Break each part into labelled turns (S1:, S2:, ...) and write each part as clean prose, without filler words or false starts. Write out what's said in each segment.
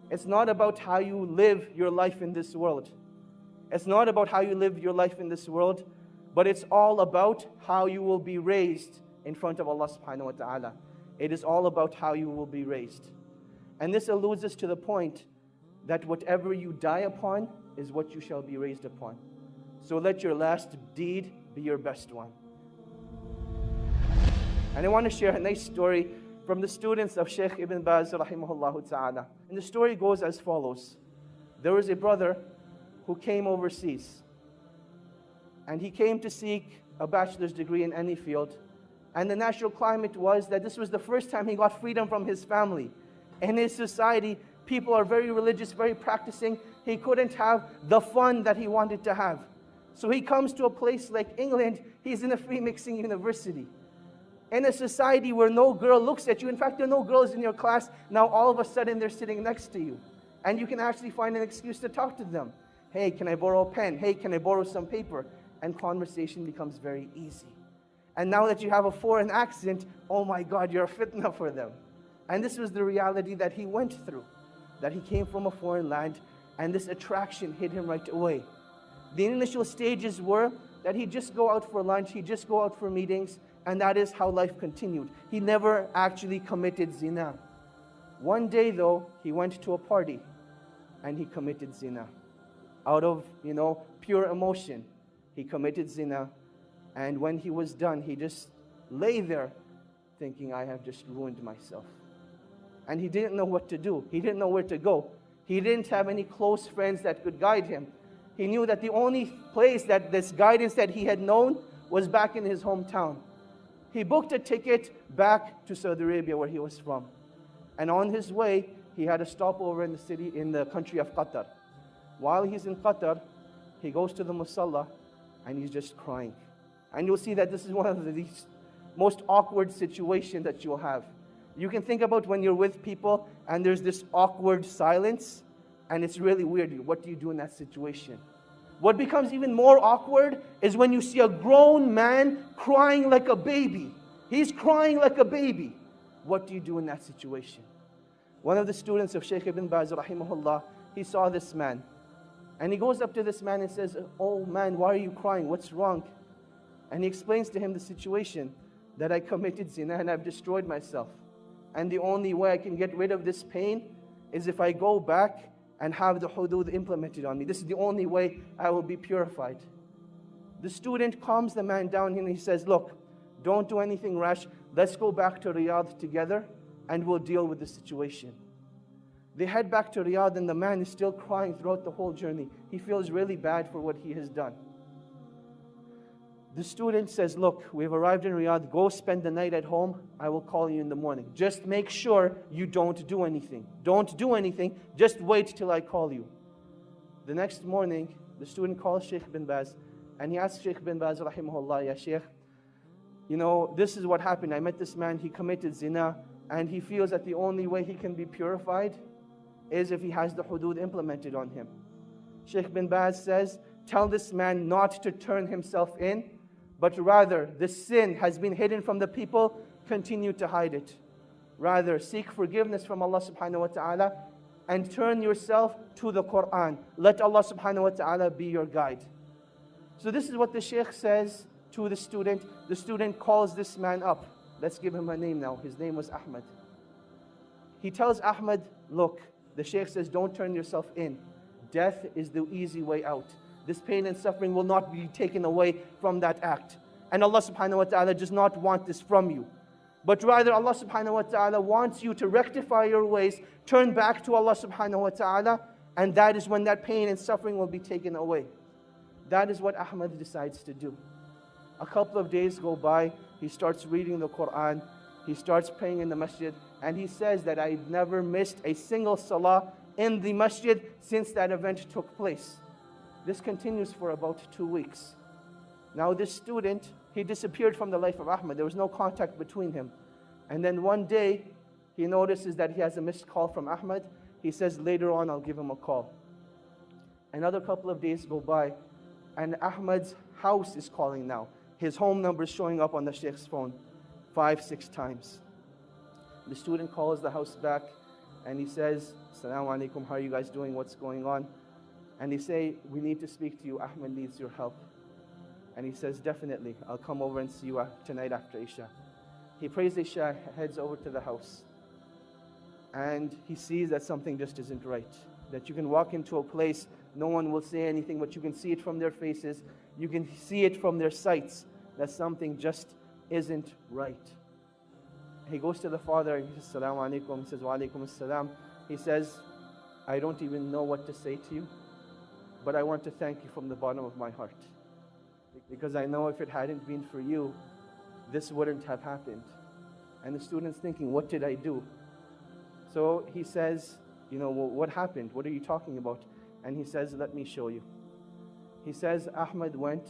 S1: It's not about how you live your life in this world. It's not about how you live your life in this world, but it's all about how you will be raised in front of Allah subhanahu wa ta'ala. It is all about how you will be raised. And this alludes us to the point that whatever you die upon is what you shall be raised upon. So let your last deed be your best one. And I want to share a nice story from the students of Shaykh Ibn Baz rahimahullah ta'ala. And the story goes as follows. There was a brother who came overseas. And he came to seek a bachelor's degree in any field. And the natural climate was that this was the first time he got freedom from his family. In his society, people are very religious, very practicing. He couldn't have the fun that he wanted to have. So he comes to a place like England. He's in a free mixing university. In a society where no girl looks at you. In fact, there are no girls in your class. Now all of a sudden they're sitting next to you. And you can actually find an excuse to talk to them. Hey, can I borrow a pen? Hey, can I borrow some paper? And conversation becomes very easy. And now that you have a foreign accent, oh my God, you're a fitna for them. And this was the reality that he went through. That he came from a foreign land, and this attraction hit him right away. The initial stages were that he'd just go out for lunch, he'd just go out for meetings, and that is how life continued. He never actually committed zina. One day though, he went to a party, and he committed zina. Out of, pure emotion, he committed zina. And when he was done, he just lay there thinking, I have just ruined myself. And he didn't know what to do. He didn't know where to go. He didn't have any close friends that could guide him. He knew that the only place that this guidance that he had known was back in his hometown. He booked a ticket back to Saudi Arabia where he was from. And on his way, he had a stopover in the country of Qatar. While he's in Qatar, he goes to the musalla and he's just crying. And you'll see that this is one of the most awkward situations that you'll have. You can think about when you're with people and there's this awkward silence and it's really weird. What do you do in that situation? What becomes even more awkward is when you see a grown man crying like a baby. He's crying like a baby. What do you do in that situation? One of the students of Shaykh Ibn Baz rahimahullah, he saw this man. And he goes up to this man and says, oh man, why are you crying? What's wrong? And he explains to him the situation, that I committed zina and I've destroyed myself. And the only way I can get rid of this pain is if I go back and have the hudud implemented on me. This is the only way I will be purified. The student calms the man down and he says, look, don't do anything rash. Let's go back to Riyadh together and we'll deal with the situation. They head back to Riyadh and the man is still crying throughout the whole journey. He feels really bad for what he has done. The student says, look, we've arrived in Riyadh. Go spend the night at home. I will call you in the morning. Just make sure you don't do anything. Don't do anything. Just wait till I call you. The next morning, the student calls Shaykh bin Baz and he asks Shaykh bin Baz, rahimahullah, ya Shaykh, this is what happened. I met this man, he committed zina, and he feels that the only way he can be purified is if he has the hudud implemented on him. Shaykh bin Baz says, tell this man not to turn himself in, but rather the sin has been hidden from the people, continue to hide it. Rather, seek forgiveness from Allah subhanahu wa ta'ala and turn yourself to the Quran. Let Allah subhanahu wa ta'ala be your guide. So this is what the Shaykh says to the student. The student calls this man up. Let's give him a name now. His name was Ahmed. He tells Ahmed, look, the Shaykh says, don't turn yourself in. Death is the easy way out. This pain and suffering will not be taken away from that act. And Allah subhanahu wa ta'ala does not want this from you. But rather Allah subhanahu wa ta'ala wants you to rectify your ways, turn back to Allah subhanahu wa ta'ala, and that is when that pain and suffering will be taken away. That is what Ahmed decides to do. A couple of days go by, he starts reading the Quran, he starts praying in the masjid, and he says that I've never missed a single salah in the masjid since that event took place. This continues for about 2 weeks. Now this student, he disappeared from the life of Ahmed. There was no contact between him. And then one day, he notices that he has a missed call from Ahmed. He says, later on, I'll give him a call. Another couple of days go by, and Ahmed's house is calling now. His home number is showing up on the Shaykh's phone 5-6 times. The student calls the house back, And he says, Asalamo Alikum, how are you guys doing? What's going on? And they say, we need to speak to you. Ahmed needs your help. And he says, definitely, I'll come over and see you tonight after Isha. He prays Isha, heads over to the house. And he sees that something just isn't right. That you can walk into a place, no one will say anything, but you can see it from their faces. You can see it from their sights, that something just isn't right. He goes to the father and he says, Assalamu alaikum. He says, Wa alaikum assalam. He says, I don't even know what to say to you, but I want to thank you from the bottom of my heart. Because I know if it hadn't been for you, this wouldn't have happened. And the student's thinking, what did I do? So he says, well, what happened? What are you talking about? And he says, let me show you. He says, Ahmed went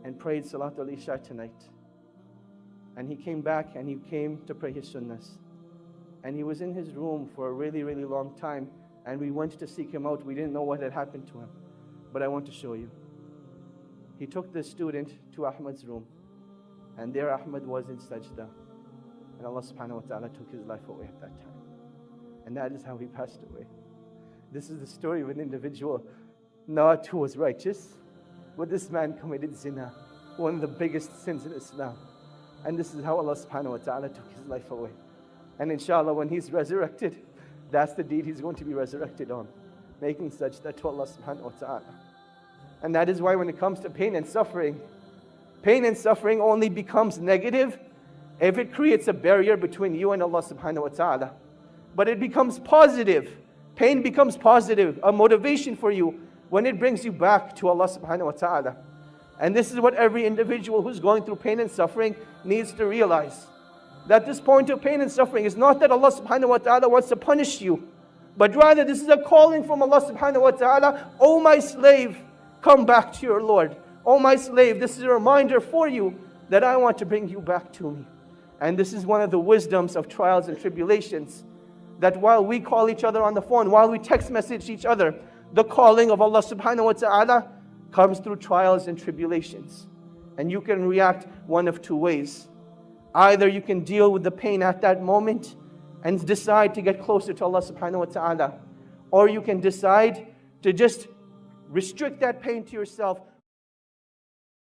S1: and prayed Salatul Isha tonight. And he came back and he came to pray his sunnahs. And he was in his room for a really, really long time. And we went to seek him out. We didn't know what had happened to him. But I want to show you. He took the student to Ahmed's room. And there Ahmed was in sajda. And Allah subhanahu wa ta'ala took his life away at that time. And that is how he passed away. This is the story of an individual, not who was righteous, but this man committed zina, one of the biggest sins in Islam. And this is how Allah subhanahu wa ta'ala took his life away. And inshallah, when he's resurrected, that's the deed he's going to be resurrected on, making sajda to Allah subhanahu wa ta'ala. And that is why when it comes to pain and suffering only becomes negative if it creates a barrier between you and Allah subhanahu wa ta'ala. But it becomes positive. Pain becomes positive, a motivation for you when it brings you back to Allah subhanahu wa ta'ala. And this is what every individual who's going through pain and suffering needs to realize. That this point of pain and suffering is not that Allah subhanahu wa ta'ala wants to punish you, but rather this is a calling from Allah subhanahu wa ta'ala. Oh my slave, come back to your Lord. Oh my slave, this is a reminder for you that I want to bring you back to me. And this is one of the wisdoms of trials and tribulations. That while we call each other on the phone, while we text message each other, the calling of Allah subhanahu wa ta'ala comes through trials and tribulations. And you can react one of two ways. Either you can deal with the pain at that moment and decide to get closer to Allah subhanahu wa ta'ala. Or you can decide to just restrict that pain to yourself,